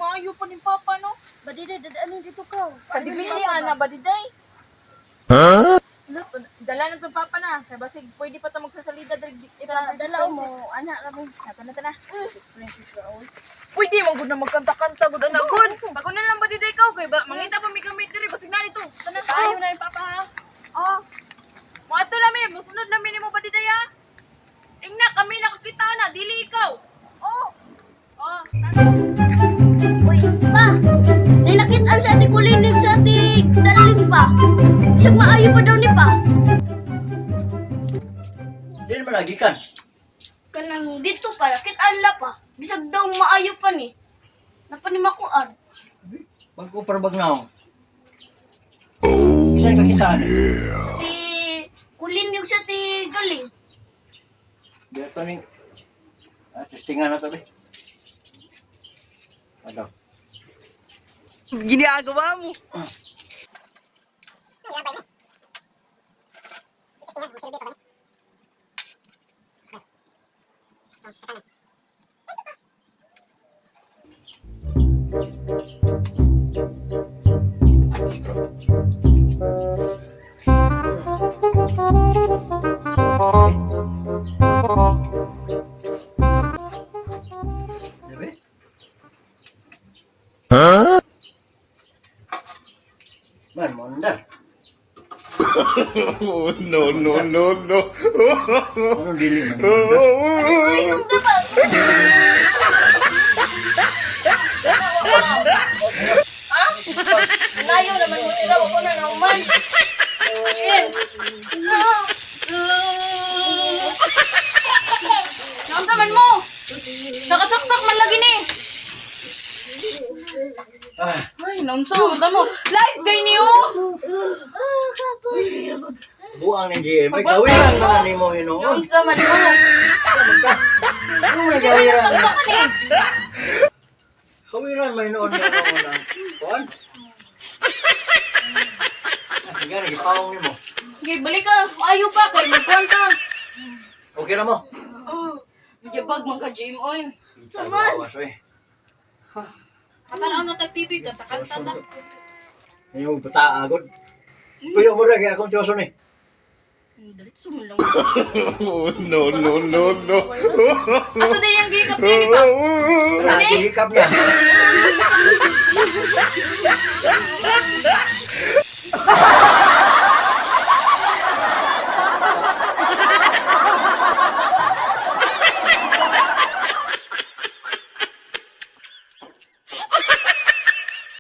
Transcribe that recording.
maayo pa ni Papa, no? Badiday, dadaanin dito ka. Sa dibili, ana, badiday. Huh? Dala na itong Papa na. Kaya basig, pwede pa ito magsasalida. Dala mo, anak kami. Nata na. Princess Raul. Pwede, magod na magkanta-kanta. Good anak, good. Bago na lang badiday ka, okay ba? Mangita pa may kamay diri. Basig na nito. Tanan ko. Ayaw na yung Papa, ha? Oh. Mga ito namin. Musunod namin ni mo badiday, ha? Ingna, kami nakakita na. Dili ikaw. Oh. Oh, tanan. Uy, pa! May nakitaan sa ating kulinig sa ating dalin pa. Isang maayo pa daw ni pa. Di naman lagi kan. Kanang dito pa, nakitaan la pa. Bisag daw maayo pa ni. Napanimakuan. Magkuparabag na ako. Saan kakitaan? Ti kulinig sa ti galing. Dito ning... testingan na to, be. Ano? Ginagawa mo. Be? Huh? Man, mondar. Oh, no, no, no, no. Anong dili man? Alis ko rin yung dapat. Ha? Layo naman mo tira ako na naman. Naamdaman mo. Nakasaksak man lagi ni. Ah, Ay, naunsa mo. Live kay niyo. buang ni GM. May gawiran man ni mo hinoon. Yung isa man mo. Ano may gawiran? Saksak ka ni. Gawiran man hinoon ni mo. Kuan? Sige, nagipawang ni mo. Okay, balik ka. Ayaw pa kay magkwanta. Okay na mo? Magyabag man ka, Jim. Oy. Tagawas, oy. Katanaw na tag-TV. Kanta-kanta na. Yung bata agad. Puyo mo rin, kaya akong tiyoso ni. Diretso mo lang. Oh, no, no, no, no. Asa din yung gikap niya, di ba? Wala, hihikap na.